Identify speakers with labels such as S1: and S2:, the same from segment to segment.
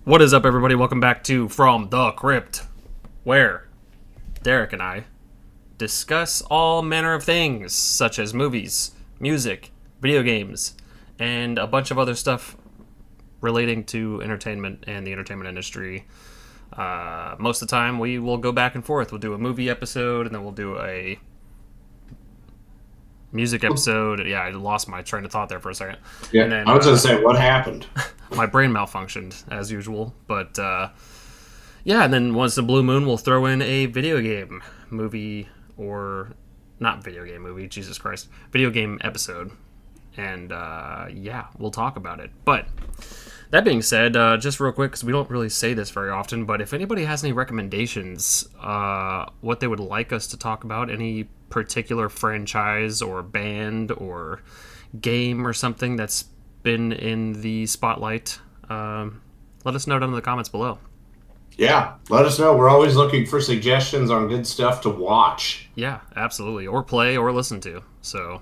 S1: What is up, everybody? Welcome back to From the Crypt, where Derek and I discuss all manner of things, such as movies, music, video games, and a bunch of other stuff relating to entertainment and the entertainment industry. Most of the time, we will go back and forth. We'll do a movie episode, and then we'll do a music episode. Yeah, I lost my train of thought there for a second.
S2: Yeah,
S1: and then,
S2: I was going to say, what happened?
S1: My brain malfunctioned, as usual. But, yeah, and then once the blue moon, we'll throw in a video game movie, or not video game movie, Jesus Christ, video game episode. And, yeah, we'll talk about it. But that being said, just real quick, because we don't really say this very often, but if anybody has any recommendations, what they would like us to talk about, any particular franchise or band or game or something that's been in the spotlight, let us know down in the comments below.
S2: Yeah, let us know. We're always looking for suggestions on good stuff to watch.
S1: Yeah, absolutely. Or play or listen to. So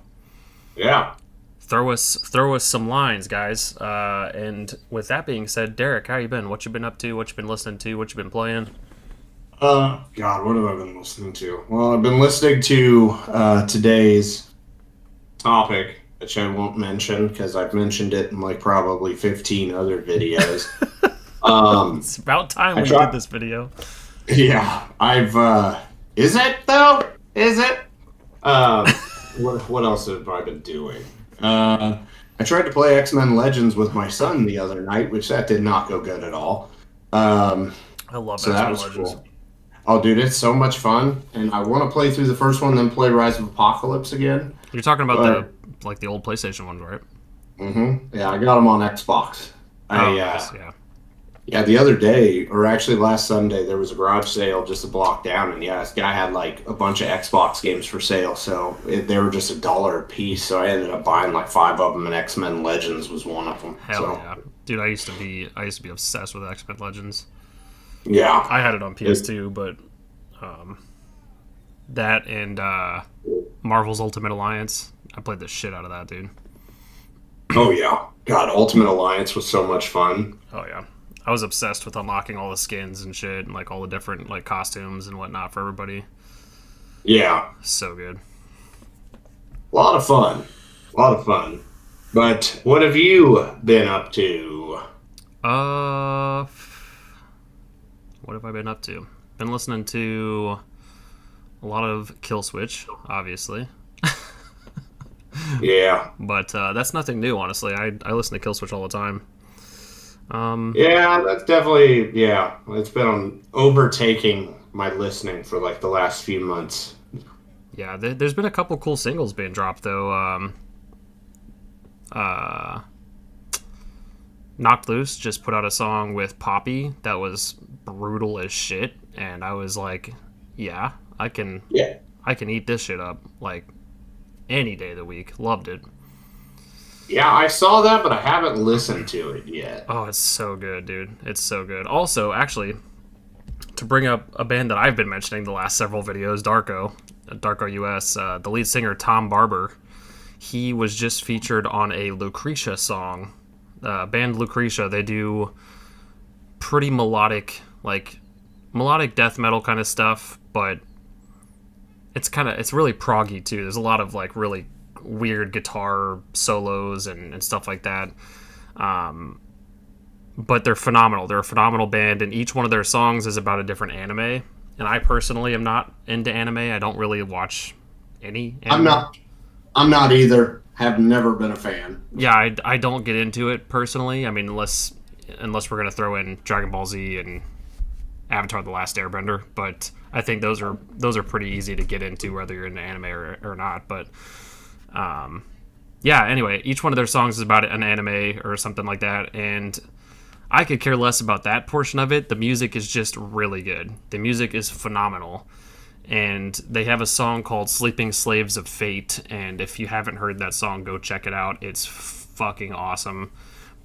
S2: yeah.
S1: Throw us some lines, guys. And with that being said, Derek, how you been? What you been up to? What you been listening to? What you been playing?
S2: God, what have I been listening to? Well, I've been listening to today's topic, which I won't mention because I've mentioned it in like probably 15 other videos.
S1: It's about time we did this video.
S2: Yeah, is it though? Is it? What else have I been doing? I tried to play X-Men Legends with my son the other night, which that did not go good at all.
S1: I love
S2: so
S1: X-Men
S2: that was
S1: Legends.
S2: cool. Oh, dude, it's so much fun, and I want to play through the first one, then play Rise of Apocalypse again.
S1: You're talking about the old PlayStation ones, right?
S2: Mm-hmm. Yeah, I got them on Xbox.
S1: Nice, yeah.
S2: Yeah, the other day, or actually last Sunday, there was a garage sale just a block down, and yeah, this guy had like a bunch of Xbox games for sale, so they were just $1 a piece, so I ended up buying like 5 of them, and X-Men Legends was one of them.
S1: Hell yeah. Dude, I used to be obsessed with X-Men Legends.
S2: Yeah.
S1: I had it on PS2, but that and Marvel's Ultimate Alliance, I played the shit out of that, dude.
S2: Oh yeah. God, Ultimate Alliance was so much fun.
S1: Oh yeah. I was obsessed with unlocking all the skins and shit, and like all the different like costumes and whatnot for everybody.
S2: Yeah.
S1: So good.
S2: A lot of fun. But what have you been up to?
S1: What have I been up to? Been listening to a lot of Kill Switch, obviously.
S2: Yeah.
S1: But that's nothing new, honestly. I listen to Kill Switch all the time.
S2: Yeah, that's definitely, it's been overtaking my listening for like the last few months.
S1: Yeah, there's been a couple cool singles being dropped, though. Knocked Loose just put out a song with Poppy that was brutal as shit, and I was like, yeah, I can eat this shit up like any day of the week. Loved it.
S2: Yeah, I saw that, but I haven't listened to it yet.
S1: Oh, it's so good, dude. It's so good. Also, actually, to bring up a band that I've been mentioning the last several videos, Darko US, the lead singer Tom Barber, he was just featured on a Lucretia song. Band Lucretia, they do pretty melodic death metal kind of stuff, but it's really proggy too. There's a lot of like really weird guitar solos and stuff like that. But they're phenomenal. They're a phenomenal band, and each one of their songs is about a different anime. And I personally am not into anime. I don't really watch any anime.
S2: I'm not either. Have never been a fan.
S1: Yeah, I don't get into it personally. I mean, unless we're gonna throw in Dragon Ball Z and Avatar: The Last Airbender, but I think those are pretty easy to get into whether you're into anime or not. But yeah. Anyway, each one of their songs is about an anime or something like that, and I could care less about that portion of it. The music is just really good. The music is phenomenal. And they have a song called Sleeping Slaves of Fate, and if you haven't heard that song, go check it out. It's fucking awesome.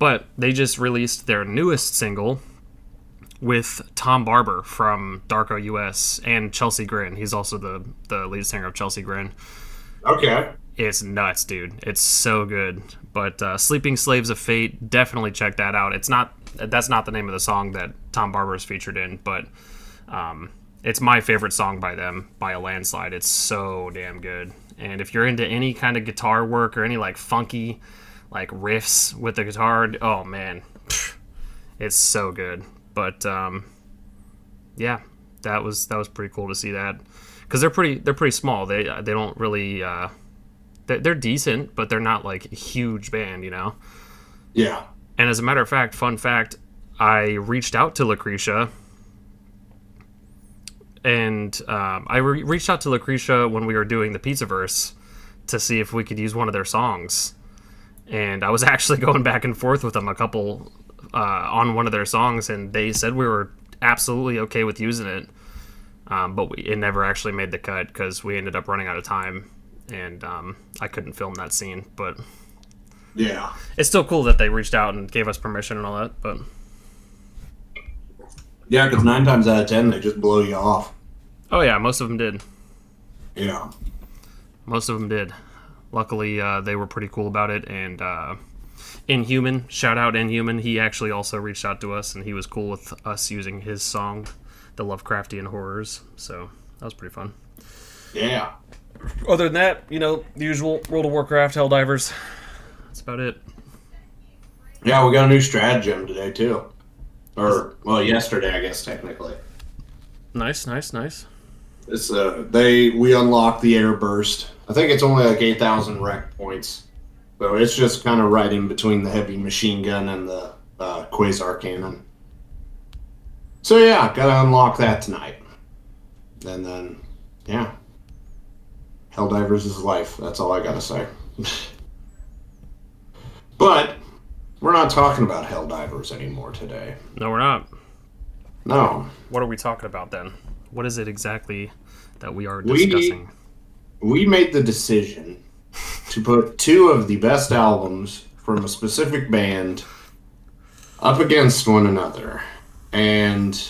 S1: But they just released their newest single with Tom Barber from Darko US and Chelsea Grin. He's also the lead singer of Chelsea Grin.
S2: Okay.
S1: It's nuts, dude. It's so good. But Sleeping Slaves of Fate, definitely check that out. It's not That's not the name of the song that Tom Barber is featured in, but it's my favorite song by them by a landslide. It's so damn good. And if you're into any kind of guitar work or any like funky like riffs with the guitar, oh man, it's so good. But yeah, that was pretty cool to see that, because they're pretty small. They don't really they're decent, but they're not like a huge band, you know.
S2: Yeah.
S1: And as a matter of fact, fun fact, I reached out to Lucretia, and reached out to Lucretia when we were doing the Pizzaverse to see if we could use one of their songs. And I was actually going back and forth with them a couple on one of their songs, and they said we were absolutely okay with using it. But it never actually made the cut because we ended up running out of time, and I couldn't film that scene. But
S2: yeah,
S1: it's still cool that they reached out and gave us permission and all that. But
S2: yeah, because 9 times out of 10 they just blow you off.
S1: Oh yeah, most of them did.
S2: Yeah,
S1: most of them did. Luckily, they were pretty cool about it. And Inhuman, shout out Inhuman. He actually also reached out to us, and he was cool with us using his song, The Lovecraftian Horrors. So that was pretty fun.
S2: Yeah.
S1: Other than that, you know, the usual World of Warcraft, Helldivers. That's about it.
S2: Yeah, we got a new stratagem today too. Or, well, yesterday, I guess, technically.
S1: Nice.
S2: It's we unlocked the air burst. I think it's only like 8,000 rec points. So it's just kind of right in between the heavy machine gun and the quasar cannon. So yeah, gotta unlock that tonight. And then, yeah. Helldivers is life. That's all I gotta say. But we're not talking about Helldivers anymore today.
S1: No, we're not.
S2: No.
S1: What are we talking about then? What is it exactly that we are discussing?
S2: We made the decision to put 2 of the best albums from a specific band up against one another. And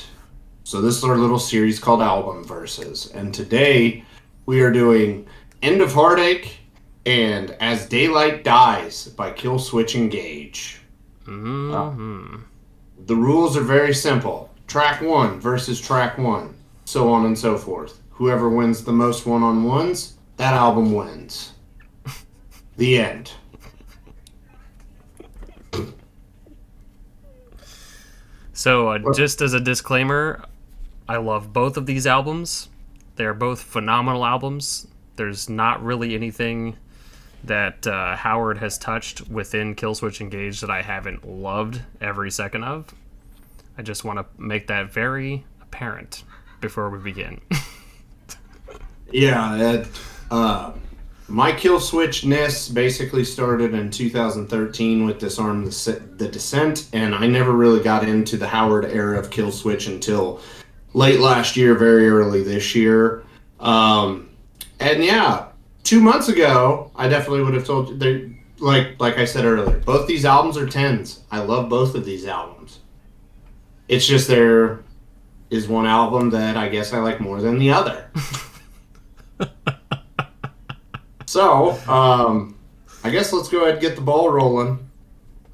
S2: so this is our little series called Album Versus. And today we are doing End of Heartache and As Daylight Dies by Kill Switch Engage.
S1: Mm-hmm.
S2: The rules are very simple. Track 1 versus track 1. So on and so forth. Whoever wins the most one-on-ones, that album wins. The end.
S1: So, just as a disclaimer, I love both of these albums. They are both phenomenal albums. There's not really anything that Howard has touched within Killswitch Engage that I haven't loved every second of. I just want to make that very apparent before we begin.
S2: Yeah, my kill switch-ness basically started in 2013 with Disarm the Descent, and I never really got into the Howard era of kill switch until late last year, very early this year. And yeah, 2 months ago, I definitely would have told you, like I said earlier, both these albums are 10s. I love both of these albums. It's just there is one album that I guess I like more than the other. So, I guess let's go ahead and get the ball rolling.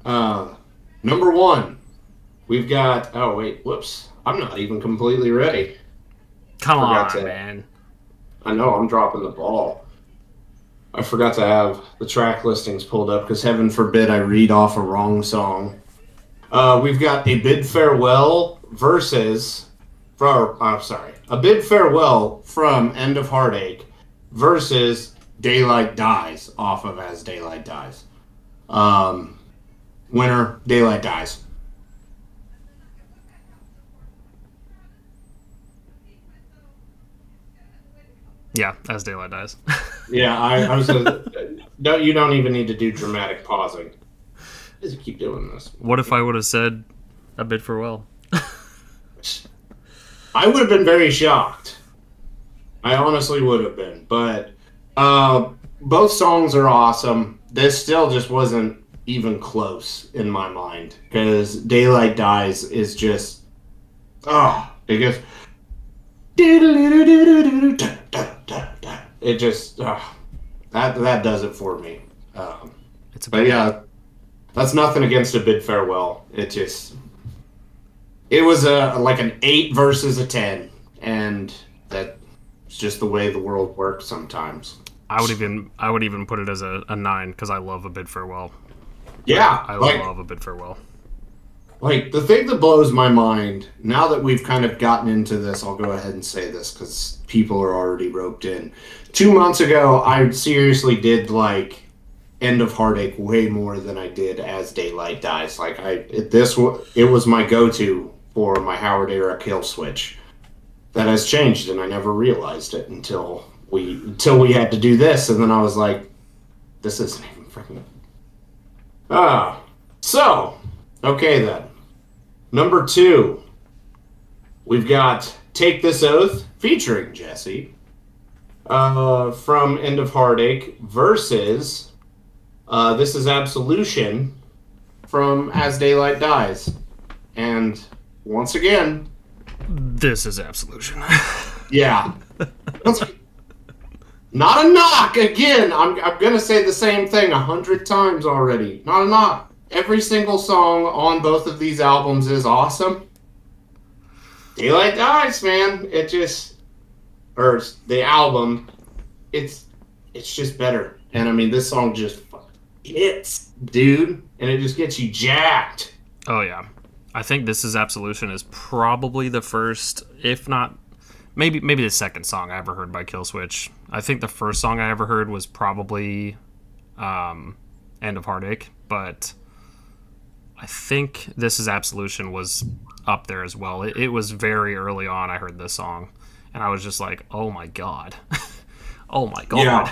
S2: Number 1, we've got... Oh, wait, whoops. I'm not even completely ready.
S1: Come on, man.
S2: I know, I'm dropping the ball. I forgot to have the track listings pulled up because heaven forbid I read off a wrong song. We've got A Bid Farewell versus... A Bid Farewell from End of Heartache versus Daylight Dies off of As Daylight Dies. Winner, Daylight Dies.
S1: Yeah, As Daylight Dies.
S2: Yeah, I was no, you don't even need to do dramatic pausing. Just keep doing this.
S1: What if I would have said A Bid Farewell?
S2: I would have been very shocked. I honestly would have been. But both songs are awesome. This still just wasn't even close in my mind. Because Daylight Dies is just... it goes... It just... that does it for me. But yeah, that's nothing against A Bid Farewell. It just... It was a like an 8 versus a 10, and that's just the way the world works sometimes.
S1: I would even put it as a 9 because I love A Bid Farewell.
S2: Yeah,
S1: I love A Bid Farewell.
S2: like the thing that blows my mind now that we've kind of gotten into this, I'll go ahead and say this because people are already roped in. 2 months ago, I seriously did like End of Heartache way more than I did As Daylight Dies. Like it was my go-to for my Howard era kill switch. That has changed, and I never realized it until we had to do this, and then I was like, this isn't even freaking. Ah, so okay then. Number 2, we've got Take This Oath featuring Jesse from End of Heartache versus This Is Absolution from As Daylight Dies. And once again,
S1: This is Absolution.
S2: yeah. Not a knock. Again, I'm going to say the same thing 100 times already. Not a knock. Every single song on both of these albums is awesome. Daylight Dies, man. It just, or the album, it's just better. And I mean, this song just hits, dude, and it just gets you jacked.
S1: Oh yeah, I think This Is Absolution is probably the first, if not, maybe the second song I ever heard by Killswitch. I think the first song I ever heard was probably End of Heartache, but I think This Is Absolution was up there as well. It was very early on I heard this song, and I was just like, oh my god. Oh my god.
S2: Yeah.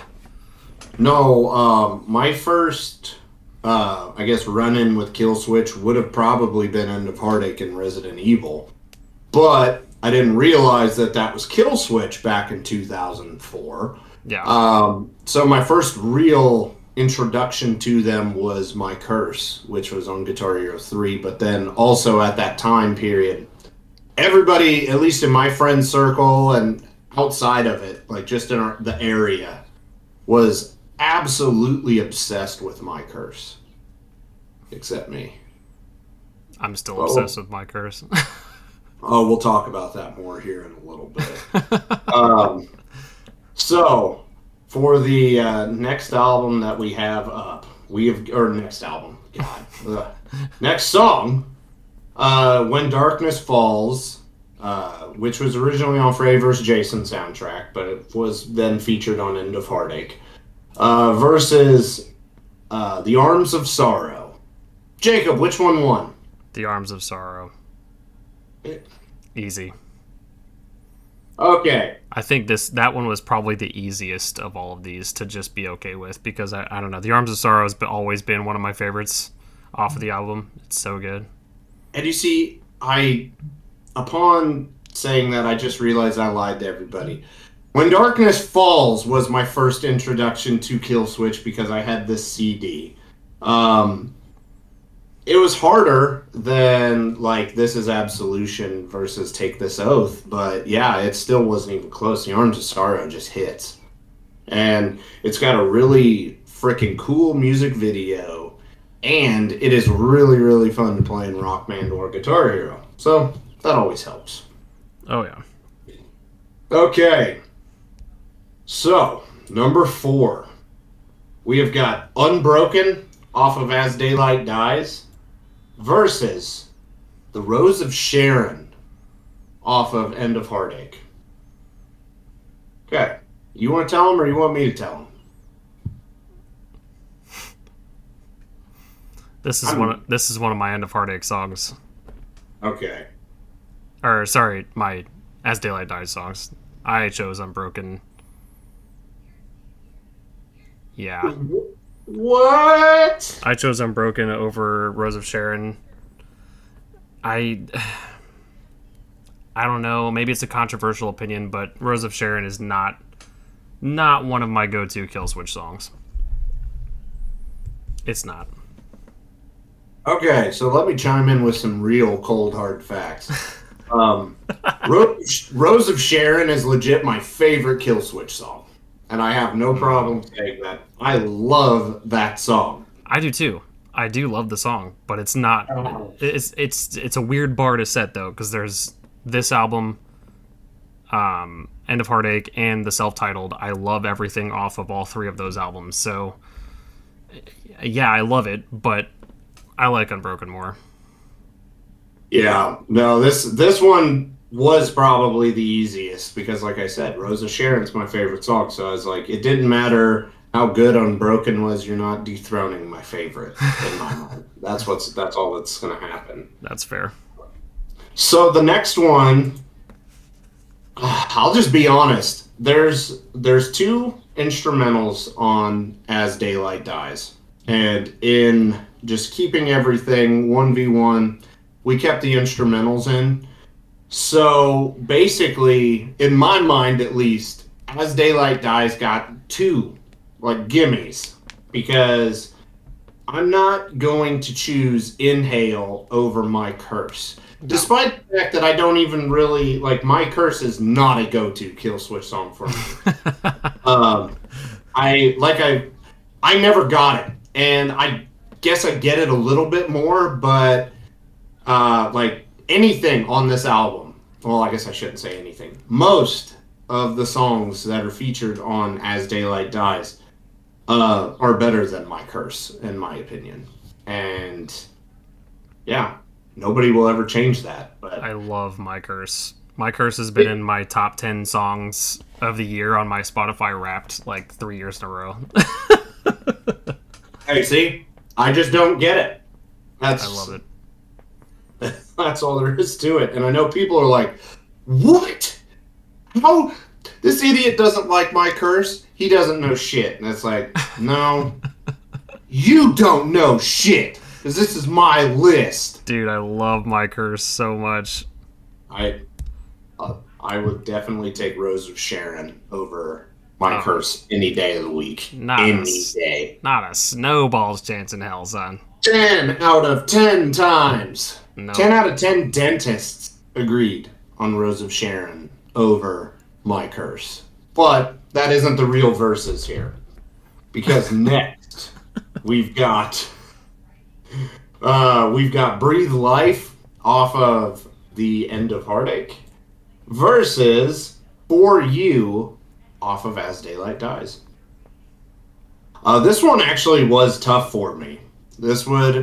S2: No, my first, I guess, run-in with Killswitch would have probably been End of Heartache and Resident Evil. But I didn't realize that was Killswitch back in 2004.
S1: Yeah.
S2: So my first real introduction to them was My Curse, which was on Guitar Hero 3. But then also at that time period, everybody, at least in my friend circle and outside of it, like just in the area, was absolutely obsessed with My Curse. Except me.
S1: I'm still obsessed with My Curse.
S2: Oh, we'll talk about that more here in a little bit. So, for the next album that we have up, next album, God. Next song, When Darkness Falls, which was originally on Freddy vs. Jason soundtrack, but it was then featured on End of Heartache, versus The Arms of Sorrow. Jacob, which one won?
S1: The Arms of Sorrow. Easy.
S2: Okay.
S1: I think that one was probably the easiest of all of these to just be okay with, because I don't know. The Arms of Sorrow has always been one of my favorites off of the album. It's so good.
S2: And you see, upon saying that, I just realized I lied to everybody. When Darkness Falls was my first introduction to Killswitch because I had this CD. It was harder than like This Is Absolution versus Take This Oath, but yeah, it still wasn't even close. The Arms of Sorrow just hits. And it's got a really freaking cool music video, and it is really, really fun to play in Rock Band or Guitar Hero. So that always helps.
S1: Oh yeah.
S2: Okay. So, number 4. We have got Unbroken off of As Daylight Dies versus The Rose of Sharon off of End of Heartache. Okay. You want to tell them or you want me to tell them?
S1: This is one of my End of Heartache songs.
S2: Okay.
S1: Or sorry, my As Daylight Dies songs. I chose Unbroken. Yeah.
S2: What?
S1: I chose Unbroken over Rose of Sharon. I don't know. Maybe it's a controversial opinion, but Rose of Sharon is not one of my go-to Killswitch songs. It's not.
S2: Okay, so let me chime in with some real cold hard facts. Rose of Sharon is legit my favorite Killswitch song, and I have no problem saying that. I love that song.
S1: I do too. I do love the song, but it's not.
S2: Oh.
S1: It's a weird bar to set though, because there's this album, End of Heartache, and the self-titled. I love everything off of all three of those albums. So yeah, I love it, but I like Unbroken more.
S2: Yeah, no, this one was probably the easiest because, like I said, Rose of Sharon's my favorite song. So I was like, it didn't matter how good Unbroken was. You're not dethroning my favorite in my mind. That's all that's gonna happen.
S1: That's fair.
S2: So the next one, I'll just be honest. There's two instrumentals on As Daylight Dies, and in just keeping everything 1v1, we kept the instrumentals in. So basically, in my mind at least, As Daylight Dies got two like gimmies because I'm not going to choose Inhale over My Curse. No. Despite the fact that I don't even really like My Curse is not a go-to kill switch song for me. I never got it, and I guess I get it a little bit more, but like anything on this album, well, I guess I shouldn't say anything. Most of the songs that are featured on As Daylight Dies are better than My Curse, in my opinion. And yeah, nobody will ever change that. But
S1: I love My Curse. My Curse has been in my top 10 songs of the year on my Spotify Wrapped like 3 years in a row.
S2: Hey, see? I just don't get it.
S1: I love it.
S2: That's all there is to it. And I know people are like, what? How? This idiot doesn't like My Curse? He doesn't know shit. And it's like, no, you don't know shit. Because this is my list.
S1: Dude, I love My Curse so much.
S2: I would definitely take Rose of Sharon over My Curse any day of the week. Any day.
S1: Not a snowball's chance in hell, son.
S2: 10 out of 10 times.
S1: No.
S2: 10 out of 10 dentists agreed on Rose of Sharon over My Curse. But that isn't the real verses here. Because next, we've got Breathe Life off of the End of Heartache versus For You off of As Daylight Dies. This one actually was tough for me. This would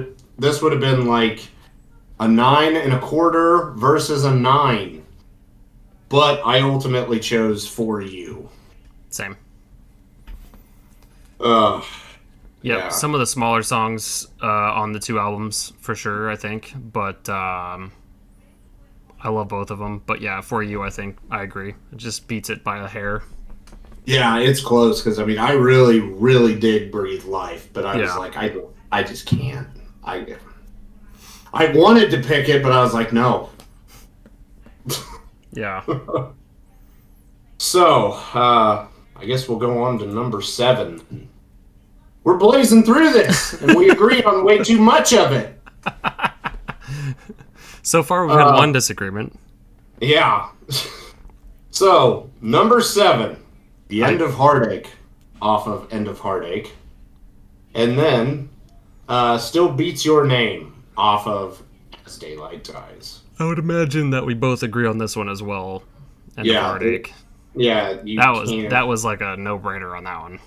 S2: have been like a 9 1/4 versus a 9. But I ultimately chose For You.
S1: Same.
S2: Yeah.
S1: Some of the smaller songs on the two albums for sure, I think. But I love both of them. But yeah, For You, I think I agree. It just beats it by a hair.
S2: Yeah, it's close because I mean I really, really dig Breathe Life, but I was like I just can't. I wanted to pick it, but I was like no.
S1: Yeah.
S2: So I guess we'll go on to number 7. We're blazing through this, and we agreed on way too much of it.
S1: So far, we've had one disagreement.
S2: Yeah. So, number 7, The End of Heartache, off of End of Heartache. And then, Still Beats Your Name, off of As Daylight Dies.
S1: I would imagine that we both agree on this one as well. End of Heartache. That was like a no-brainer on that one.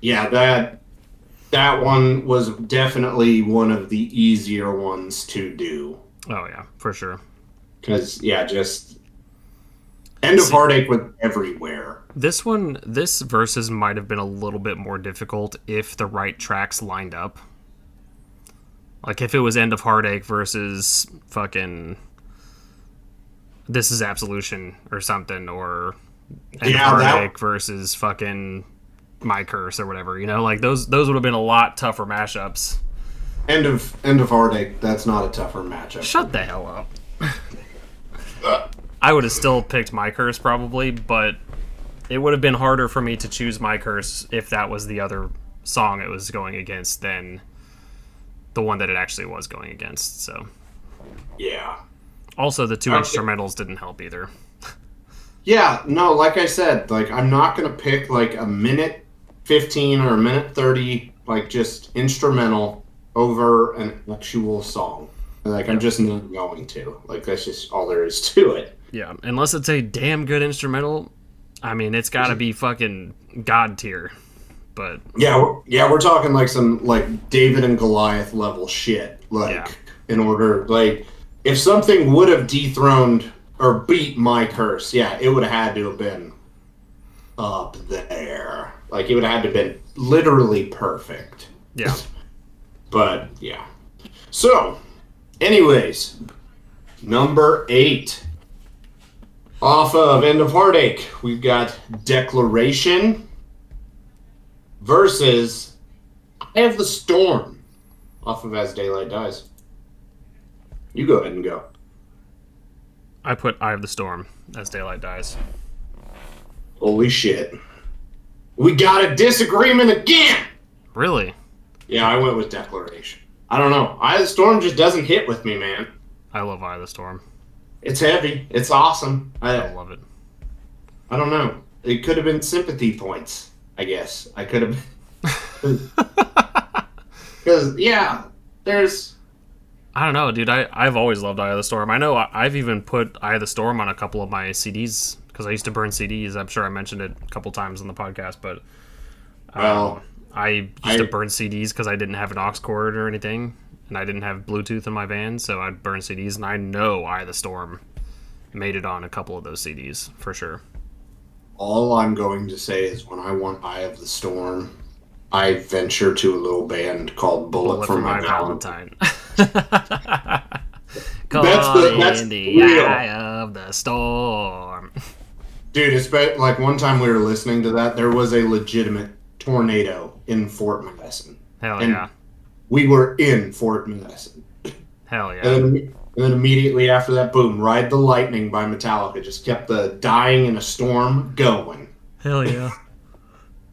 S2: Yeah, that one was definitely one of the easier ones to do.
S1: Oh yeah, for sure.
S2: Because just End of Heartache was everywhere.
S1: This verses might have been a little bit more difficult if the right tracks lined up. Like if it was End of Heartache versus fucking This Is Absolution or something, or End of Heartache versus fucking My Curse or whatever, like those would have been a lot tougher mashups.
S2: End of Heartache, that's not a tougher matchup.
S1: Shut the hell up. I would have still picked My Curse probably, but it would have been harder for me to choose My Curse if that was the other song it was going against than the one that it actually was going against. So
S2: yeah.
S1: Also, the two instrumentals didn't help either.
S2: Yeah, no, like I said, like I'm not gonna pick like a minute 15 or a minute 30 like just instrumental over an actual song. Like, I'm just not going to. Like, that's just all there is to it.
S1: Yeah, unless it's a damn good instrumental, I mean, it's got to be fucking god tier. But
S2: we're talking like some like David and Goliath level shit. Like, in order, like, if something would have dethroned or beat My Curse, it would have had to have been up there. Like, it would have had to have been literally perfect.
S1: Yeah.
S2: But yeah. So, anyways, number 8. Off of End of Heartache, we've got Declaration versus Eye of the Storm off of As Daylight Dies. You go ahead and go.
S1: I put Eye of the Storm As Daylight Dies.
S2: Holy shit. We got a disagreement again!
S1: Really?
S2: Yeah, I went with Declaration. I don't know. Eye of the Storm just doesn't hit with me, man.
S1: I love Eye of the Storm.
S2: It's heavy. It's awesome.
S1: I love it.
S2: I don't know. It could have been sympathy points, I guess. I could have... Because, there's...
S1: I don't know, dude. I've always loved Eye of the Storm. I know I've even put Eye of the Storm on a couple of my CDs, because I used to burn CDs. I'm sure I mentioned it a couple times on the podcast, but... I used to burn CDs because I didn't have an aux cord or anything, and I didn't have Bluetooth in my van, so I'd burn CDs, and I know Eye of the Storm made it on a couple of those CDs, for sure.
S2: All I'm going to say is when I want Eye of the Storm, I venture to a little band called Bullet for My Valentine. That's
S1: in the
S2: real.
S1: eye of the storm.
S2: Dude, it's like one time we were listening to that, there was a legitimate tornado in Fort Madison.
S1: Hell yeah.
S2: We were in Fort Madison.
S1: Hell yeah.
S2: And then immediately after that, boom, Ride the Lightning by Metallica just kept the Dying in a Storm going.
S1: Hell yeah.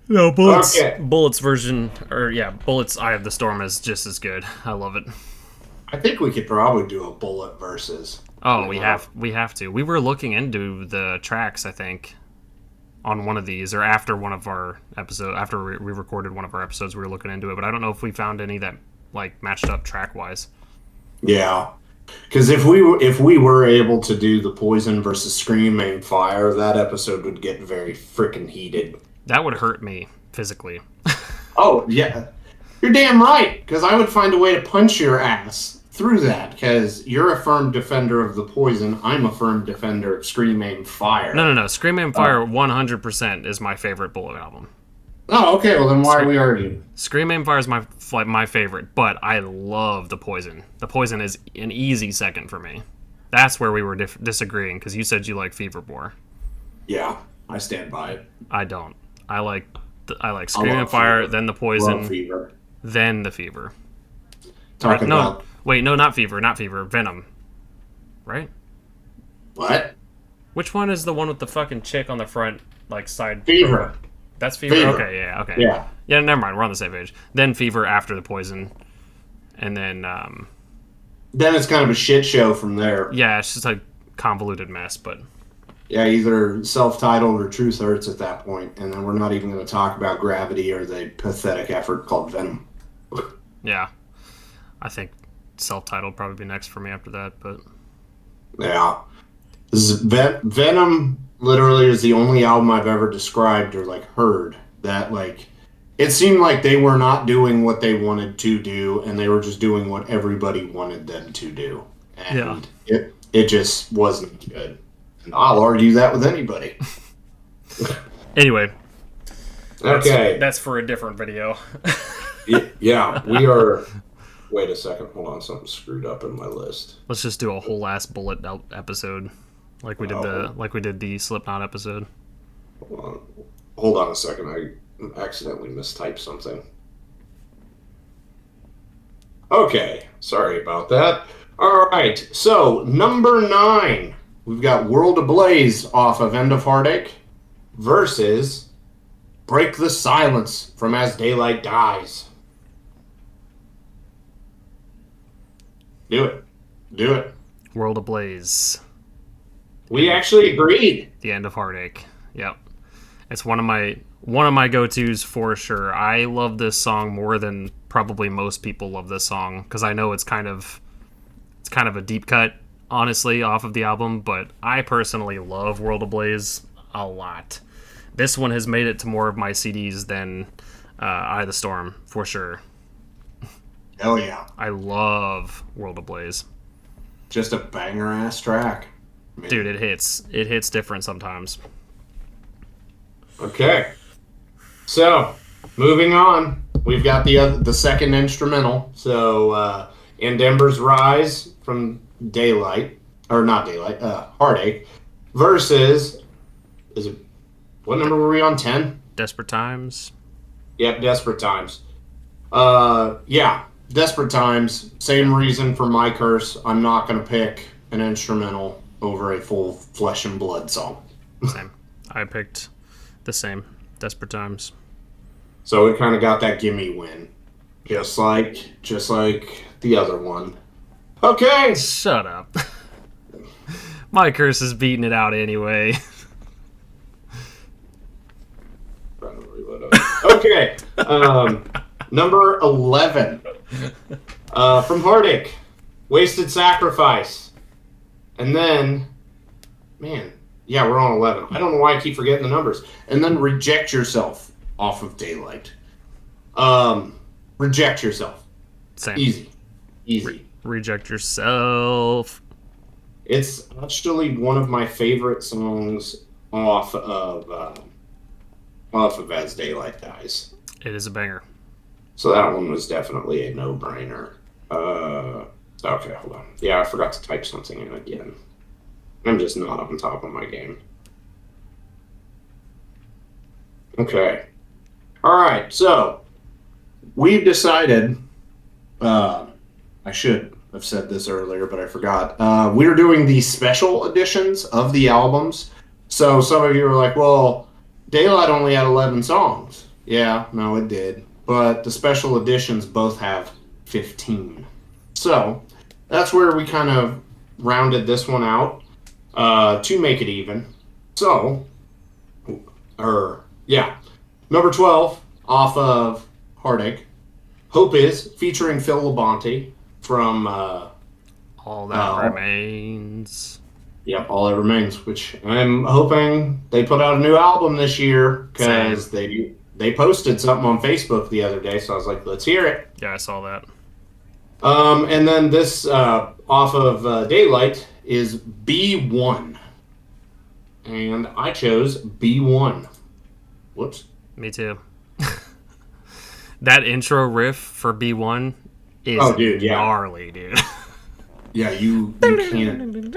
S1: No, Bullet's version, Bullet's Eye of the Storm is just as good. I love it.
S2: I think we could probably do a Bullet versus.
S1: Oh, we have to. We were looking into the tracks, I think, on one of these, or after one of our episodes, after we recorded one of our episodes, we were looking into it, but I don't know if we found any that like matched up track wise.
S2: Yeah, because if we were able to do the Poison versus Scream Aim Fire, that episode would get very freaking heated.
S1: That would hurt me physically.
S2: Oh yeah, you're damn right. Because I would find a way to punch your ass through that. Because you're a firm defender of the Poison. I'm a firm defender of Scream Aim Fire.
S1: No. Scream Aim Fire 100% is my favorite Bullet album.
S2: Oh, okay. Well, then why are we arguing?
S1: Scream Aim Fire is my favorite, but I love the Poison. The Poison is an easy second for me. That's where we were disagreeing, because you said you like Fever more.
S2: Yeah, I stand by it.
S1: I don't. I like Scream Aim Fire, Fever. Then the Poison,
S2: Fever.
S1: Then the Fever. Not Fever. Venom. Right?
S2: What?
S1: Which one is the one with the fucking chick on the front, like side?
S2: Fever.
S1: That's Fever? Okay, yeah, okay.
S2: Yeah.
S1: Yeah, never mind. We're on the same page. Then Fever after the Poison. And then...
S2: then it's kind of a shit show from there.
S1: Yeah, it's just a convoluted mess, but...
S2: Yeah, either self-titled or Truth Hurts at that point, and then we're not even going to talk about Gravity or the pathetic effort called Venom.
S1: Yeah. I think self-titled probably be next for me after that, but...
S2: Yeah. Venom literally is the only album I've ever described or, like, heard that, like... It seemed like they were not doing what they wanted to do, and they were just doing what everybody wanted them to do. And it just wasn't good. And I'll argue that with anybody.
S1: Anyway.
S2: Okay.
S1: That's for a different video.
S2: Yeah, we are... Wait a second. Hold on. Something screwed up in my list.
S1: Let's just do a whole ass Bullet episode. Like we did the Slipknot episode.
S2: Hold on a second. I accidentally mistyped something. Okay. Sorry about that. All right. So, number 9. We've got World Ablaze off of End of Heartache versus Break the Silence from As Daylight Dies. Do it.
S1: World Ablaze.
S2: We actually agreed.
S1: The End of Heartache. Yep. It's one of my go-tos for sure. I love this song more than probably most people love this song because I know it's kind of a deep cut, honestly, off of the album. But I personally love World Ablaze a lot. This one has made it to more of my CDs than Eye of the Storm for sure.
S2: Hell yeah!
S1: I love World Ablaze.
S2: Just a banger ass track,
S1: man. Dude. It hits different sometimes.
S2: Okay, so moving on, we've got the second instrumental. So, And Ember's Rise from Heartache versus, what number were we on? 10?
S1: Desperate Times.
S2: Yep, Desperate Times. Desperate Times. Same reason for my curse. I'm not going to pick an instrumental over a full flesh and blood song.
S1: Same. I picked the same. Desperate Times.
S2: So it kind of got that gimme win. Just like the other one. Okay.
S1: Shut up. My curse is beating it out anyway.
S2: Okay. Number 11. From Heartache. Wasted Sacrifice. And then, man, yeah, we're on 11. I don't know why I keep forgetting the numbers. And then Reject Yourself off of Daylight. Reject Yourself.
S1: Same.
S2: Easy.
S1: Reject Yourself.
S2: It's actually one of my favorite songs off of As Daylight Dies.
S1: It is a banger.
S2: So that one was definitely a no-brainer. Okay, hold on. Yeah, I forgot to type something in again. I'm just not on top of my game. Okay. All right, so we've decided, I should have said this earlier, but I forgot. We're doing the special editions of the albums. So some of you are like, well, Daylight only had 11 songs. Yeah, no, it did. But the special editions both have 15. So that's where we kind of rounded this one out to make it even. So, number 12 off of Heartache, Hope Is, featuring Phil Labonte from
S1: All That Remains.
S2: Yep, All That Remains, which I'm hoping they put out a new album this year because they posted something on Facebook the other day, so I was like, let's hear it.
S1: Yeah, I saw that.
S2: And then this off of Daylight is B1. And I chose B1. Whoops.
S1: Me too. That intro riff for B1 is gnarly, dude.
S2: Yeah, you can't.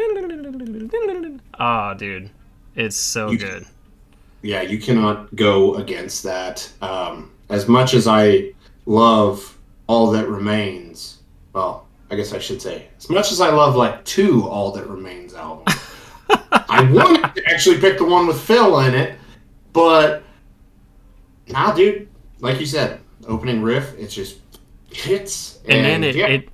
S1: Oh, dude. It's so good.
S2: Yeah, you cannot go against that. As much as I love All That Remains, well, I guess I should say, as much as I love like 2 All That Remains albums, I wanted to actually pick the one with Phil in it, but nah, dude, like you said, opening riff, it just hits.
S1: And then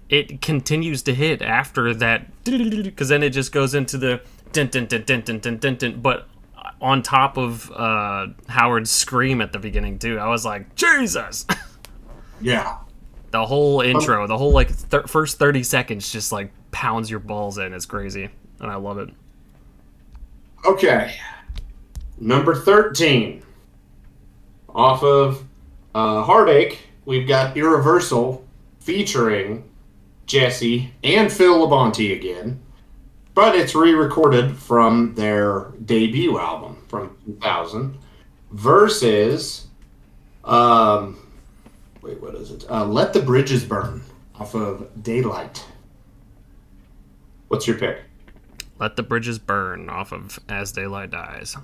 S1: it continues to hit after that, because then it just goes into the dun dun dun dun dun dun dun dun, but on top of Howard's scream at the beginning too. I was like, Jesus.
S2: Yeah.
S1: The whole intro, the whole first 30 seconds just like pounds your balls in. It's crazy, and I love it.
S2: Okay. Number 13. Off of Heartache, we've got Irreversible featuring Jesse and Phil Labonte again. But it's re-recorded from their debut album from 2000 versus, what is it? Let the Bridges Burn off of Daylight. What's your pick?
S1: Let the Bridges Burn off of As Daylight Dies.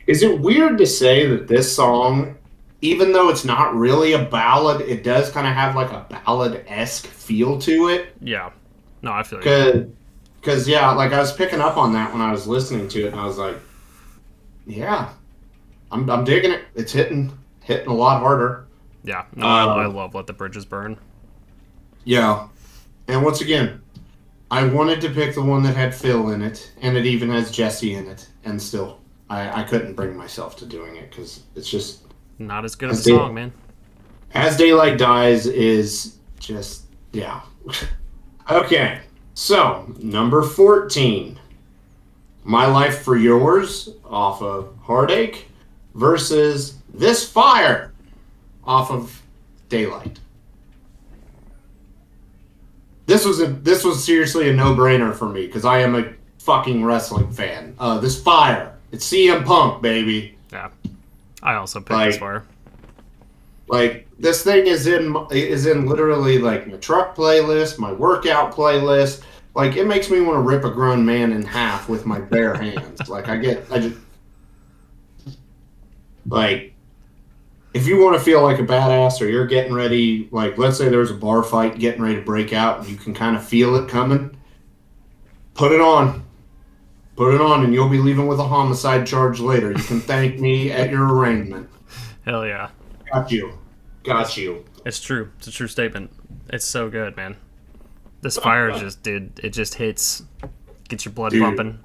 S2: Is it weird to say that this song, even though it's not really a ballad, it does kind of have like a ballad-esque feel to it?
S1: Yeah. No, I feel you.
S2: Because, yeah, like I was picking up on that when I was listening to it, and I was like, yeah, I'm digging it. It's hitting a lot harder.
S1: Yeah, no, I love Let the Bridges Burn.
S2: Yeah. And once again, I wanted to pick the one that had Phil in it, and it even has Jesse in it, and still, I couldn't bring myself to doing it, because it's just...
S1: Not as good of a song, man.
S2: As Daylight Dies is just, yeah. Okay, so number 14, My Life for Yours off of Heartache versus This Fire off of Daylight. This was seriously a no-brainer for me because I am a fucking wrestling fan. This Fire, it's CM Punk, baby.
S1: Yeah, I also picked This Fire.
S2: Like, this thing is in literally like my truck playlist, my workout playlist. Like, it makes me want to rip a grown man in half with my bare hands. Like, like, if you want to feel like a badass or you're getting ready, like, let's say there's a bar fight getting ready to break out and you can kind of feel it coming, put it on. Put it on and you'll be leaving with a homicide charge later. You can thank me at your arraignment.
S1: Hell yeah.
S2: Got you.
S1: It's true. It's a true statement. It's so good, man. This Fire it just hits, gets your blood pumping.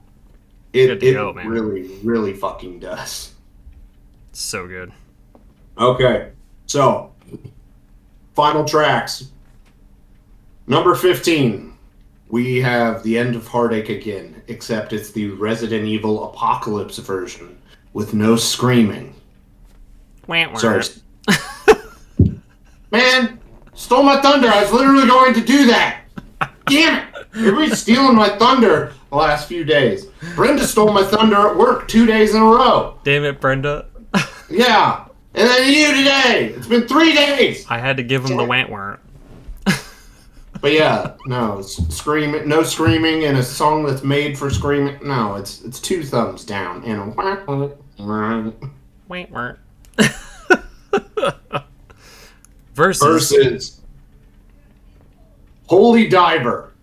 S2: It man. Really fucking does.
S1: It's so good.
S2: Okay, so final tracks. Number 15, we have The End of Heartache again, except it's the Resident Evil Apocalypse version with no screaming. Sorry. Man, stole my thunder. I was literally going to do that. Damn it. Everybody's stealing my thunder the last few days. Brenda stole my thunder at work 2 days in a row.
S1: Damn it, Brenda.
S2: Yeah. And then you today. It's been 3 days.
S1: I had to give him the want.
S2: But yeah, no screaming, no screaming in a song that's made for screaming. No, it's 2 thumbs down and a
S1: want.
S2: Versus Holy Diver.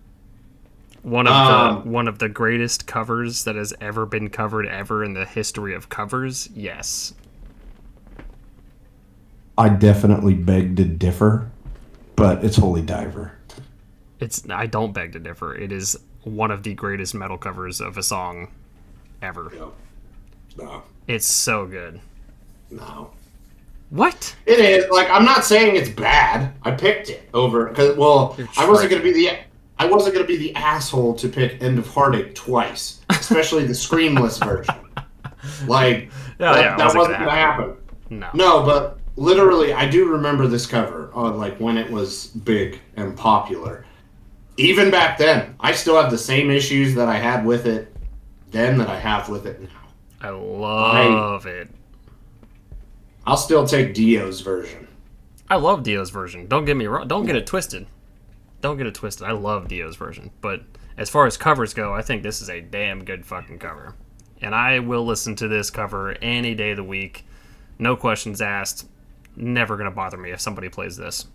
S1: One of the greatest covers that has ever been covered ever in the history of covers. Yes.
S3: I definitely beg to differ, but it's Holy Diver.
S1: I don't beg to differ. It is one of the greatest metal covers of a song ever.
S2: No.
S1: It's so good.
S2: No.
S1: What?
S2: It is. Like, I'm not saying it's bad. I picked it over because, well, I wasn't gonna be the asshole to pick End of Heartache twice, especially the screamless version. Like, that wasn't gonna happen. No, but literally, I do remember this cover, like when it was big and popular. Even back then, I still have the same issues that I had with it then that I have with it now.
S1: I love it.
S2: I'll still take Dio's version.
S1: I love Dio's version. Don't get me wrong. Don't get it twisted. I love Dio's version. But as far as covers go, I think this is a damn good fucking cover. And I will listen to this cover any day of the week. No questions asked. Never going to bother me if somebody plays this.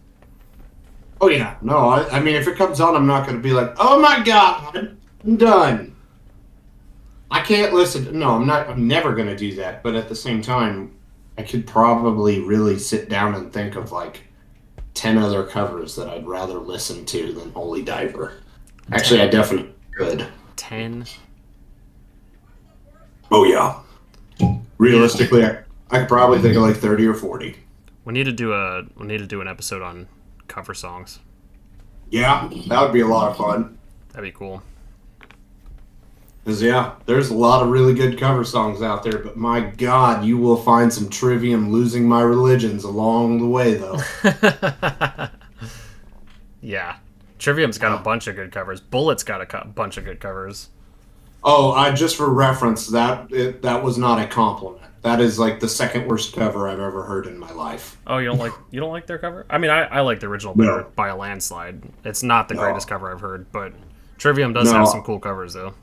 S2: Oh, yeah. No, I mean, if it comes on, I'm not going to be like, oh, my God, I'm done. I can't listen. No, I'm never going to do that. But at the same time, I could probably really sit down and think of like 10 other covers that I'd rather listen to than Holy Diver. Actually, 10. I definitely could.
S1: 10?
S2: Oh, yeah. Realistically, I could probably think of like 30 or 40.
S1: We need to do an episode on cover songs.
S2: Yeah, that would be a lot of fun.
S1: That'd be cool.
S2: Because, yeah, there's a lot of really good cover songs out there, but my God, you will find some Trivium losing my religions along the way, though.
S1: Yeah. Trivium's got a bunch of good covers. Bullet's got a bunch of good covers.
S2: Oh, just for reference, that was not a compliment. That is like the second worst cover I've ever heard in my life.
S1: Oh, you don't like their cover? I mean, I like the original better by a landslide. It's not the greatest cover I've heard, but Trivium does have some cool covers, though.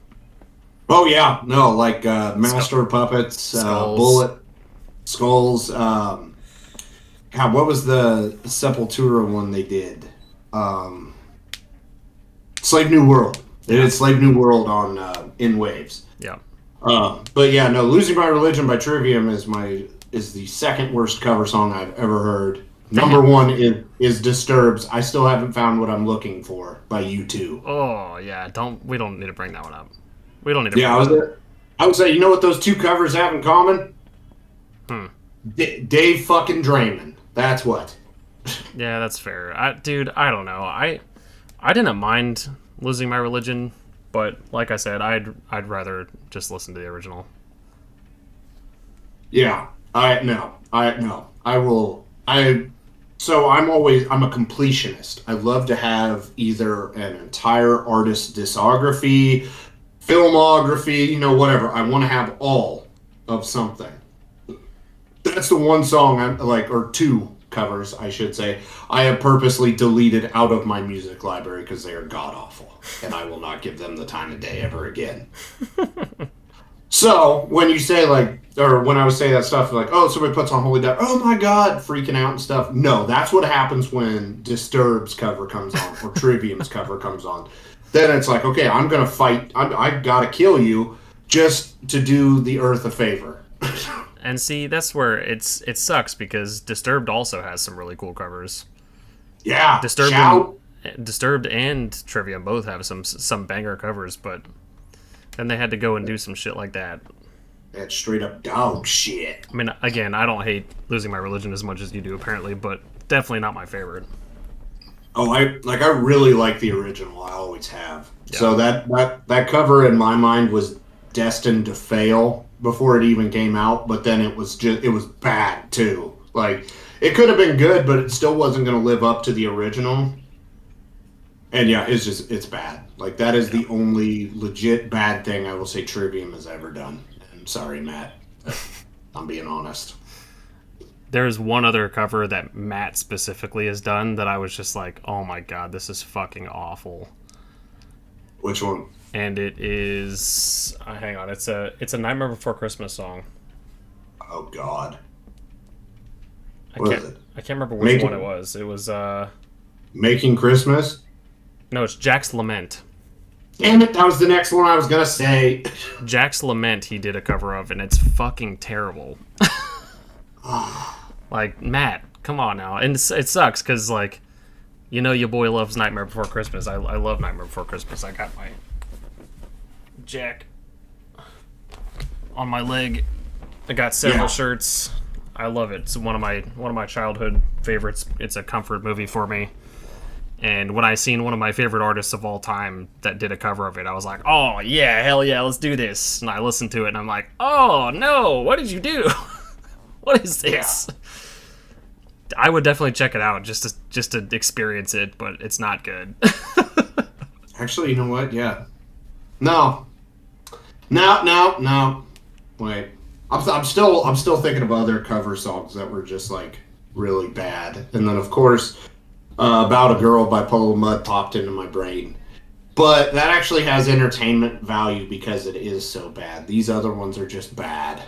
S2: Oh, yeah. No, like Master of Puppets,
S1: Skulls.
S2: Bullet, Skulls. God, what was the Sepultura one they did? Slave New World. They did Slave New World on In Waves.
S1: Yeah.
S2: But yeah, no, Losing My Religion by Trivium is the second worst cover song I've ever heard. Number one is Disturbed's I Still Haven't Found What I'm Looking For by U2.
S1: Oh, yeah. We don't need to bring that one up. We don't need to.
S2: Yeah, I would say, you know what those two covers have in common? Dave fucking Draymond. That's what.
S1: Yeah, that's fair. Dude, I don't know. I didn't mind losing my religion, but like I said, I'd rather just listen to the original.
S2: Yeah, I no, I no, I will. So I'm a completionist. I love to have either an entire artist discography, filmography, whatever. I want to have all of something. That's the one song I'm like, or two covers, I should say, I have purposely deleted out of my music library because they are god awful, and I will not give them the time of day ever again. So when you say or when I was saying that stuff, like, oh, somebody puts on Holy Diver, oh my God, freaking out and stuff. No, that's what happens when Disturbed's cover comes on or Trivium's cover comes on. Then it's like, okay, I'm gonna fight. I gotta kill you just to do the Earth a favor.
S1: And see, that's where it sucks because Disturbed also has some really cool covers.
S2: Yeah,
S1: Disturbed and Trivium both have some banger covers, but then they had to go and do some shit like that.
S2: That's straight up dog shit.
S1: I mean, again, I don't hate losing my religion as much as you do, apparently, but definitely not my favorite.
S2: Oh, I really like the original. I always have.
S1: Yeah.
S2: So that cover in my mind was destined to fail before it even came out. But then it was bad too. Like, it could have been good, but it still wasn't going to live up to the original. And yeah, it's bad. Like, that is the only legit bad thing I will say Trivium has ever done. I'm sorry, Matt. I'm being honest.
S1: There's one other cover that Matt specifically has done that I was just like, oh my God, this is fucking awful.
S2: Which one?
S1: And it is, hang on, it's a Nightmare Before Christmas song.
S2: Oh God.
S1: I can't remember which one it was. It was
S2: Making Christmas?
S1: No, it's Jack's Lament.
S2: Damn it, that was the next one I was gonna say.
S1: Jack's Lament he did a cover of, and it's fucking terrible. Like, Matt, come on now. And it sucks, because, like, your boy loves Nightmare Before Christmas. I love Nightmare Before Christmas. I got my Jack on my leg. I got several shirts. I love it. It's one of my childhood favorites. It's a comfort movie for me. And when I seen one of my favorite artists of all time that did a cover of it, I was like, oh, yeah, hell yeah, let's do this. And I listened to it, and I'm like, oh, no, what did you do? What is this? Yeah. I would definitely check it out just to experience it, but it's not good.
S2: Actually, you know what? Yeah. No. Wait. I'm still thinking of other cover songs that were just like really bad. And then of course, About a Girl by Polo Mud popped into my brain. But that actually has entertainment value because it is so bad. These other ones are just bad.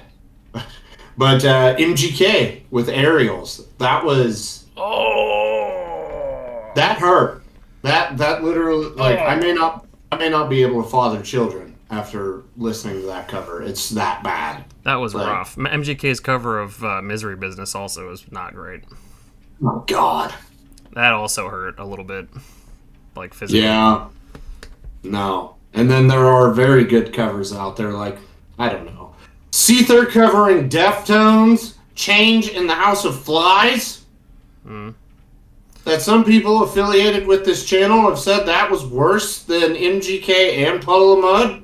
S2: But MGK with Aerials, that was...
S1: Oh!
S2: That hurt. That literally... Like, I may not be able to father children after listening to that cover. It's that bad.
S1: That was rough. MGK's cover of Misery Business also was not great.
S2: Oh, God.
S1: That also hurt a little bit. Like, physically.
S2: Yeah. No. And then there are very good covers out there, like, I don't know. Seether covering Deftones, Change in the House of Flies. That some people affiliated with this channel have said that was worse than MGK and Puddle of Mud.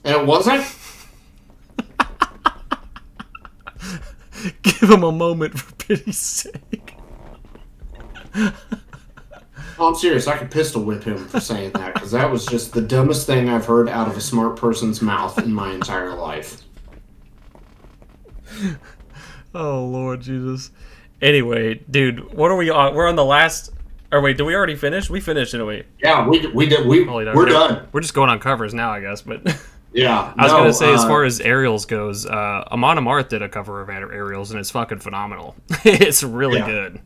S2: And it wasn't.
S1: Give him a moment, for pity's sake.
S2: Oh, I'm serious. I could pistol whip him for saying that, because that was just the dumbest thing I've heard out of a smart person's mouth in my entire life.
S1: Oh, Lord Jesus. Anyway, dude, what are we on? We're on the last... Or wait, did we already finish? We finished, didn't we?
S2: Yeah, we did. We're done.
S1: We're just going on covers now, I guess, but...
S2: Yeah.
S1: I was going to say, as far as Aerials goes, Amon Amarth did a cover of Aerials, and it's fucking phenomenal. It's really good.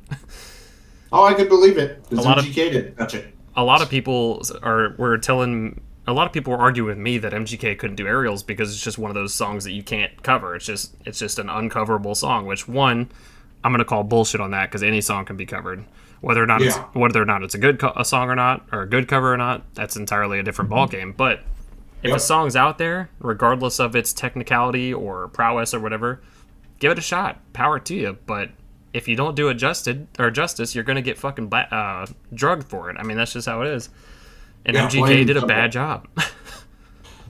S2: Oh, I could believe it. A lot of MGK didn't touch it.
S1: A lot of people were arguing with me that MGK couldn't do Aerials because it's just one of those songs that you can't cover. It's just an uncoverable song. Which I'm going to call bullshit on that, because any song can be covered, whether or not it's a good song or not, or a good cover or not. That's entirely a different ballgame. But if a song's out there, regardless of its technicality or prowess or whatever, give it a shot. Power to you. But if you don't do it justice, you're gonna get fucking drugged for it. I mean, that's just how it is. And MGK did a bad job.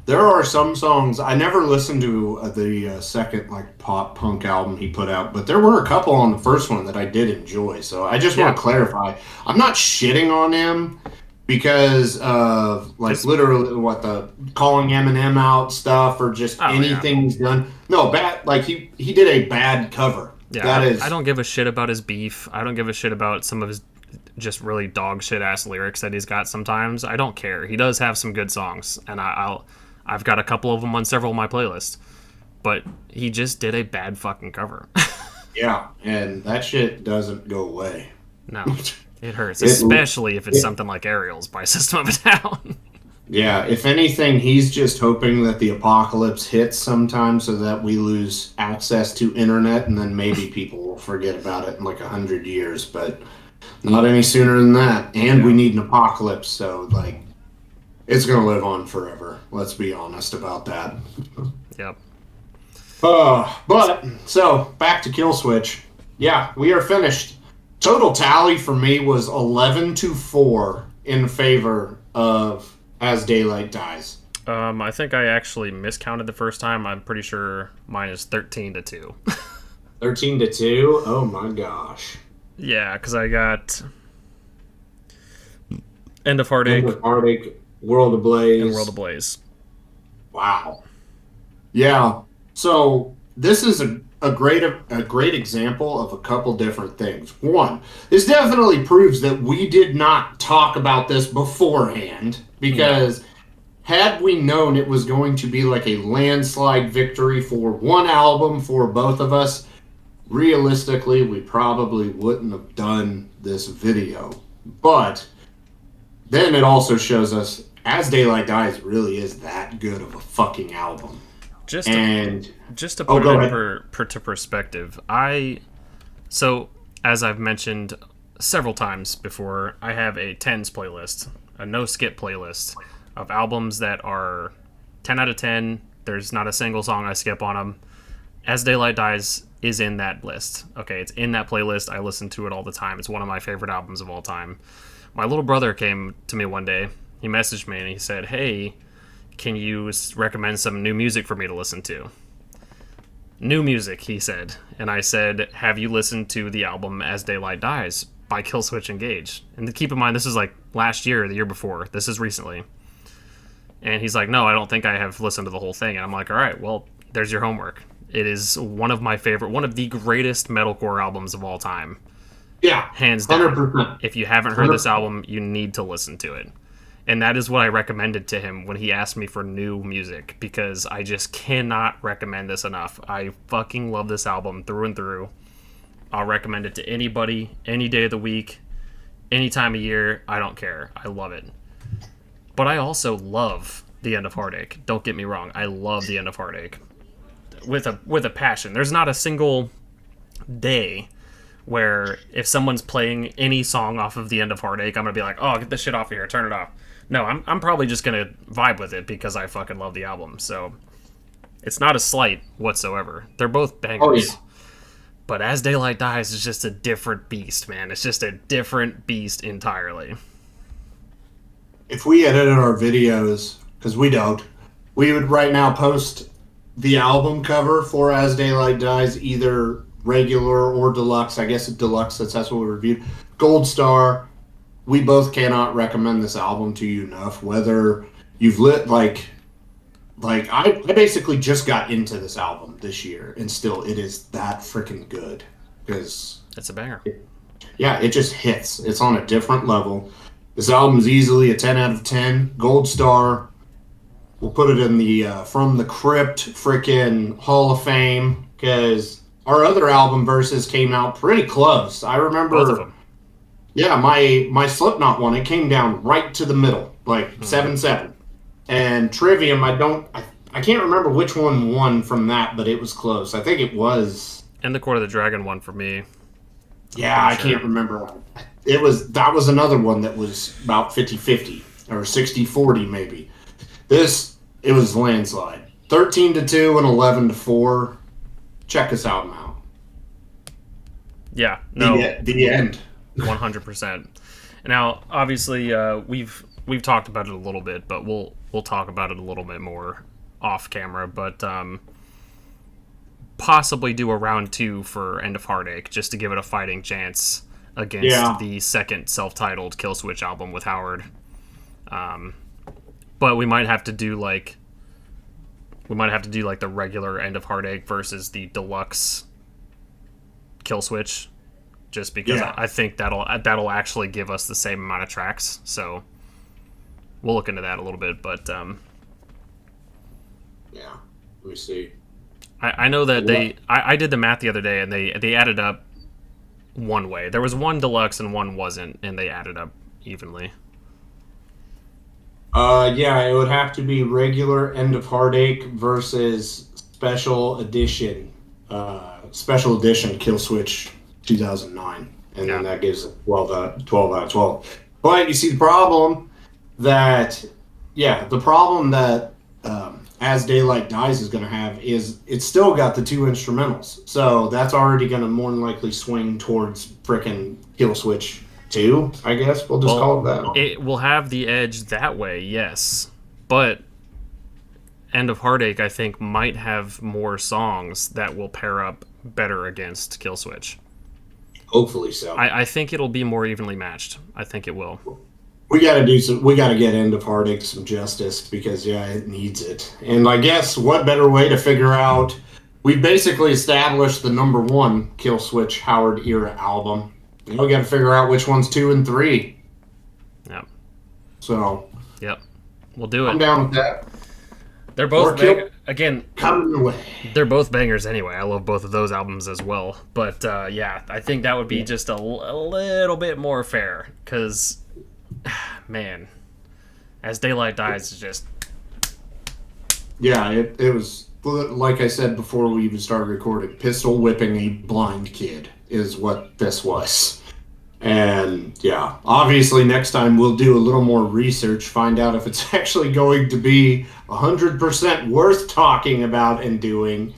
S2: There are some songs I never listened to the second like pop punk album he put out, but there were a couple on the first one that I did enjoy. So I just want to clarify, I'm not shitting on him because of like literally what the calling Eminem out stuff or just anything he's done. No, bad. Like he did a bad cover.
S1: Yeah, I don't give a shit about his beef. I don't give a shit about some of his just really dog shit ass lyrics that he's got sometimes. I don't care. He does have some good songs, and I've got a couple of them on several of my playlists. But he just did a bad fucking cover.
S2: Yeah, and that shit doesn't go away.
S1: No, it hurts, especially if it's something like Aerials by System of a Down.
S2: Yeah, if anything, he's just hoping that the apocalypse hits sometime so that we lose access to internet, and then maybe people will forget about it in like 100 years, but not any sooner than that. And we need an apocalypse, so like it's going to live on forever. Let's be honest about that.
S1: Yep.
S2: But, so, back to Kill Switch. Yeah, we are finished. Total tally for me was 11-4 in favor of As Daylight Dies.
S1: I think I actually miscounted the first time. I'm pretty sure mine is 13-2.
S2: 13-2? Oh my gosh.
S1: Yeah, because I got End of Heartache.
S2: End of Heartache, World Ablaze.
S1: And World Ablaze.
S2: Wow. Yeah. So this is a great example of a couple different things. One, this definitely proves that we did not talk about this beforehand, because had we known it was going to be like a landslide victory for one album for both of us, realistically, we probably wouldn't have done this video. But then it also shows us As Daylight Dies really is that good of a fucking album.
S1: Just to put it into perspective, so as I've mentioned several times before, I have a 10s playlist, a no skip playlist of albums that are 10 out of 10. There's not a single song I skip on them. As Daylight Dies is in that list. Okay, it's in that playlist. I listen to it all the time. It's one of my favorite albums of all time. My little brother came to me one day. He messaged me and he said, "Hey, can you recommend some new music for me to listen to?" New music, he said. And I said, "Have you listened to the album As Daylight Dies by Killswitch Engage?" And keep in mind, this is like last year or the year before. This is recently. And he's like, "No, I don't think I have listened to the whole thing." And I'm like, "All right, well, there's your homework." It is one of my favorite, one of the greatest metalcore albums of all time.
S2: Yeah.
S1: Hands down.
S2: 100%.
S1: If you haven't heard this album, you need to listen to it. And that is what I recommended to him when he asked me for new music, because I just cannot recommend this enough. I fucking love this album through and through. I'll recommend it to anybody, any day of the week, any time of year. I don't care. I love it. But I also love The End of Heartache. Don't get me wrong. I love The End of Heartache with a passion. There's not a single day where if someone's playing any song off of The End of Heartache, I'm going to be like, "Oh, get this shit off of here. Turn it off." No, I'm probably just going to vibe with it because I fucking love the album. So it's not a slight whatsoever. They're both bangers.
S2: Oh, yeah.
S1: But As Daylight Dies is just a different beast, man. It's just a different beast entirely.
S2: If we edited our videos, because we don't, we would right now post the album cover for As Daylight Dies, either regular or deluxe. I guess it's deluxe, since that's what we reviewed. Gold Star. We both cannot recommend this album to you enough. Whether you've I basically just got into this album this year, and still it is that freaking good. Because
S1: it's a banger.
S2: It just hits. It's on a different level. This album's easily a 10 out of 10. Gold Star. We'll put it in the From the Crypt freaking Hall of Fame, because our other album verses came out pretty close. I remember.
S1: Both of them.
S2: Yeah, my Slipknot one, it came down right to the middle, like 7-7. And Trivium, I can't remember which one won from that, but it was close. I think it was.
S1: And the Court of the Dragon one for me.
S2: Yeah, I can't remember. That was another one that was about 50-50 or 60-40 maybe. It was landslide. 13-2 and 11-4. Check this album out.
S1: Yeah, no,
S2: The end.
S1: 100%. Now, obviously, we've talked about it a little bit, but we'll talk about it a little bit more off camera. But possibly do a round 2 for End of Heartache just to give it a fighting chance against the second self-titled Killswitch album with Howard. But we might have to do like the regular End of Heartache versus the deluxe Killswitch, just because I think that'll actually give us the same amount of tracks. So we'll look into that a little bit. But
S2: let me see.
S1: I know that I did the math the other day, and they added up one way. There was one deluxe and one wasn't, and they added up evenly.
S2: It would have to be regular End of Heartache versus special edition Killswitch 2009, and then that gives it 12 out of 12. But you see the problem that As Daylight Dies is going to have is it's still got the 2 instrumentals, so that's already going to more than likely swing towards frickin' Killswitch 2, I guess we'll just call it that.
S1: It will have the edge that way, yes, but End of Heartache, I think, might have more songs that will pair up better against Killswitch.
S2: Hopefully so.
S1: I think it'll be more evenly matched. I think it will.
S2: We got to get End of Heartache some justice, because it needs it. And I guess what better way to figure out, we basically established the number 1 Killswitch Howard era album. We got to figure out which one's 2 and 3.
S1: Yep.
S2: So.
S1: Yep. We'll do it.
S2: I'm down with that.
S1: They're both
S2: coming your way.
S1: They're both bangers anyway. I love both of those albums as well. But I think that would be just a little bit more fair, because, man, As Daylight Dies is just.
S2: Yeah, it was, like I said before we even started recording, pistol whipping a blind kid is what this was. And obviously next time we'll do a little more research, find out if it's actually going to be 100% worth talking about and doing.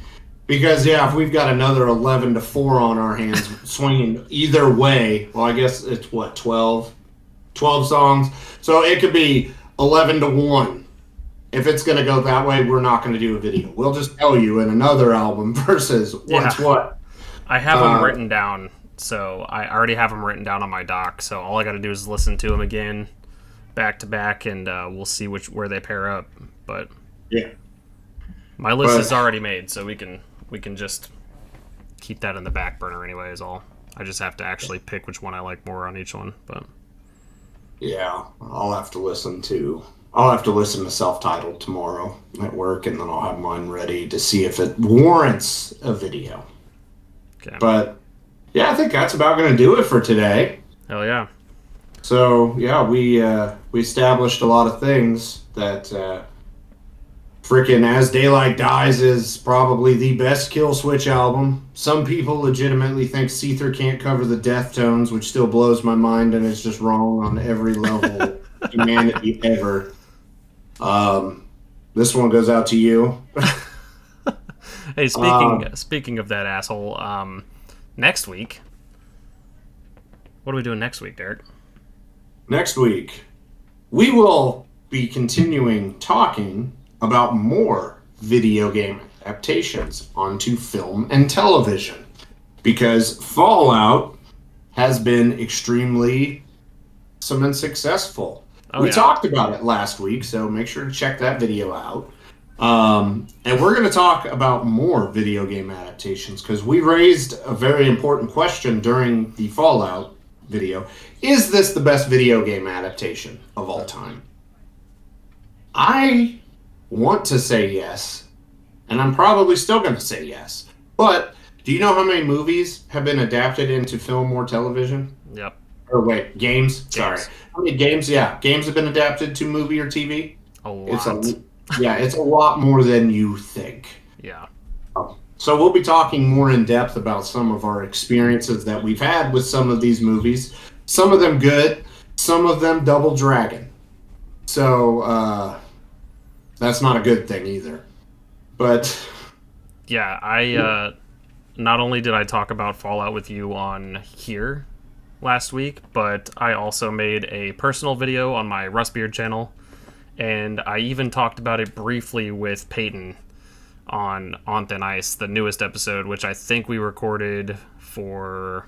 S2: Because if we've got another 11-4 on our hands swinging either way, well, I guess it's 12 songs. So it could be 11-1. If it's going to go that way, we're not going to do a video. We'll just tell you in another album versus what's what.
S1: I have them written down. So I already have them written down on my doc. So all I got to do is listen to them again, back to back, and we'll see where they pair up. But my list is already made, so we can just keep that in the back burner anyway. Is all. I just have to actually pick which one I like more on each one. But
S2: I'll have to listen to Self-Titled tomorrow at work, and then I'll have mine ready to see if it warrants a video.
S1: Okay.
S2: But. Yeah, I think that's about going to do it for today.
S1: Hell yeah.
S2: So, we established a lot of things that frickin' As Daylight Dies is probably the best Killswitch album. Some people legitimately think Seether can't cover the Deftones, which still blows my mind, and it's just wrong on every level humanity ever. This one goes out to you.
S1: Hey, speaking of that asshole, next week, what are we doing next week, Derek?
S2: Next week, we will be continuing talking about more video game adaptations onto film and television, because Fallout has been extremely successful. We talked about it last week, so make sure to check that video out. And we're going to talk about more video game adaptations, because we raised a very important question during the Fallout video. Is this the best video game adaptation of all time? I want to say yes, and I'm probably still going to say yes. But do you know how many movies have been adapted into film or television?
S1: Yep.
S2: Or wait, games? Sorry. How many games? Yeah, games have been adapted to movie or TV?
S1: A lot.
S2: It's a lot more than you think.
S1: Yeah.
S2: So we'll be talking more in depth about some of our experiences that we've had with some of these movies. Some of them good, some of them double dragon. So that's not a good thing either. But
S1: yeah, not only did I talk about Fallout with you on here last week, but I also made a personal video on my Rustbeard channel, and I even talked about it briefly with Peyton on Thin Ice, the newest episode, which I think we recorded for...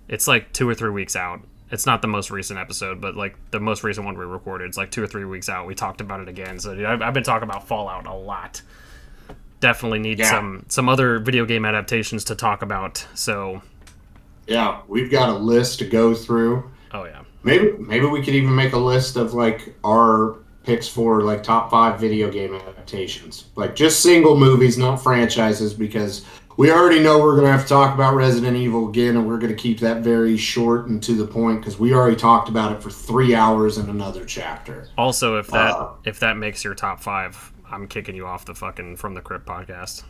S1: It's like 2 or 3 weeks out. It's not the most recent episode, but like the most recent one we recorded, it's like 2 or 3 weeks out. We talked about it again. So dude, I've been talking about Fallout a lot. Definitely need some other video game adaptations to talk about. So
S2: yeah, we've got a list to go through.
S1: Oh yeah.
S2: Maybe we could even make a list of like our picks for like top 5 video game adaptations. Like just single movies, not franchises, because we already know we're going to have to talk about Resident Evil again, and we're going to keep that very short and to the point because we already talked about it for 3 hours in another chapter.
S1: Also, if that makes your top 5, I'm kicking you off the fucking From the Crypt podcast.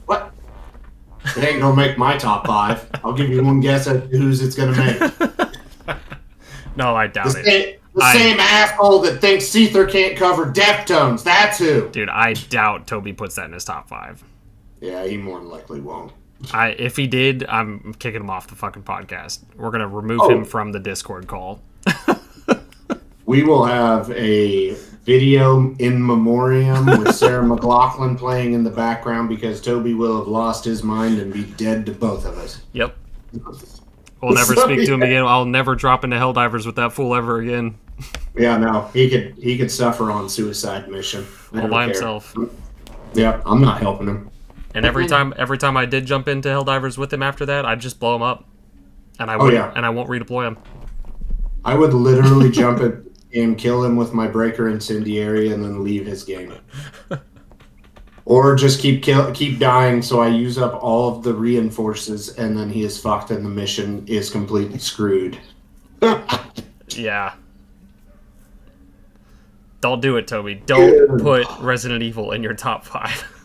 S2: What? It ain't going to make my top 5. I'll give you one guess at whose it's going to make.
S1: No, I doubt it.
S2: The same asshole that thinks Seether can't cover Deftones. That's who.
S1: Dude, I doubt Toby puts that in his top 5.
S2: Yeah, he more than likely won't.
S1: If he did, I'm kicking him off the fucking podcast. We're gonna remove him from the Discord call.
S2: We will have a video in memoriam with Sarah McLachlan playing in the background because Toby will have lost his mind and be dead to both of us.
S1: Yep. We'll never speak to him again. I'll never drop into Helldivers with that fool ever again.
S2: Yeah, no, he could suffer on suicide mission
S1: All by himself.
S2: Yeah, I'm not helping him.
S1: And every time I did jump into Helldivers with him after that, I'd just blow him up, and I won't redeploy him.
S2: I would literally jump at him, kill him with my breaker incendiary, and then leave his game. Or just keep dying, so I use up all of the reinforces, and then he is fucked, and the mission is completely screwed.
S1: Yeah. Don't do it, Toby. Don't put Resident Evil in your top 5.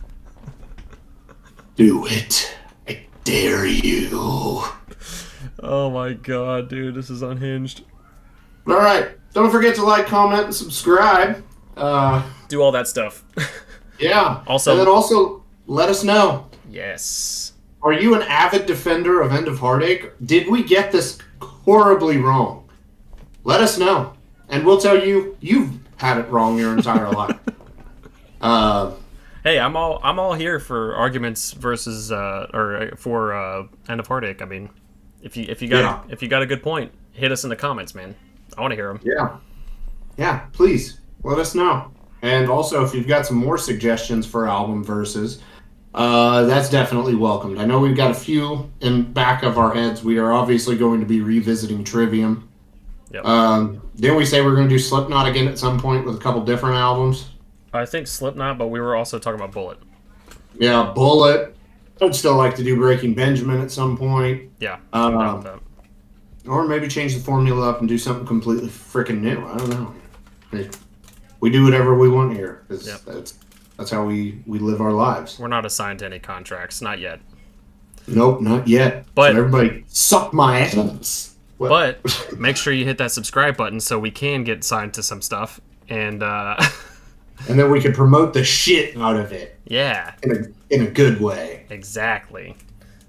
S2: Do it. I dare you.
S1: Oh my god, dude, this is unhinged.
S2: Alright, don't forget to like, comment, and subscribe.
S1: Do all that stuff.
S2: Yeah.
S1: Also,
S2: and then also, let us know.
S1: Yes.
S2: Are you an avid defender of End of Heartache? Did we get this horribly wrong? Let us know. And we'll tell you, you've had it wrong your entire life.
S1: Hey, I'm all here for arguments versus or for End of Heartache. I mean, if you got a good point, hit us in the comments, man. I want to hear them.
S2: Yeah, please let us know. And also, if you've got some more suggestions for album verses, that's definitely welcomed. I know we've got a few in back of our heads. We are obviously going to be revisiting Trivium.
S1: Yep.
S2: Didn't we say we're going to do Slipknot again at some point with a couple different albums?
S1: I think Slipknot, but we were also talking about Bullet.
S2: Yeah, Bullet. I'd still like to do Breaking Benjamin at some point.
S1: Yeah, I'm down with that.
S2: Or maybe change the formula up and do something completely freaking new. I don't know. We do whatever we want here. Yep. That's how we live our lives.
S1: We're not assigned to any contracts. Not yet.
S2: Nope, not yet.
S1: But
S2: so everybody suck my ass.
S1: But make sure you hit that subscribe button so we can get signed to some stuff. And
S2: and then we can promote the shit out of it.
S1: Yeah.
S2: In a good way.
S1: Exactly.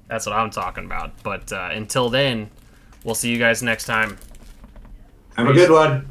S1: That's what I'm talking about. But until then, we'll see you guys next time.
S2: Have a good one.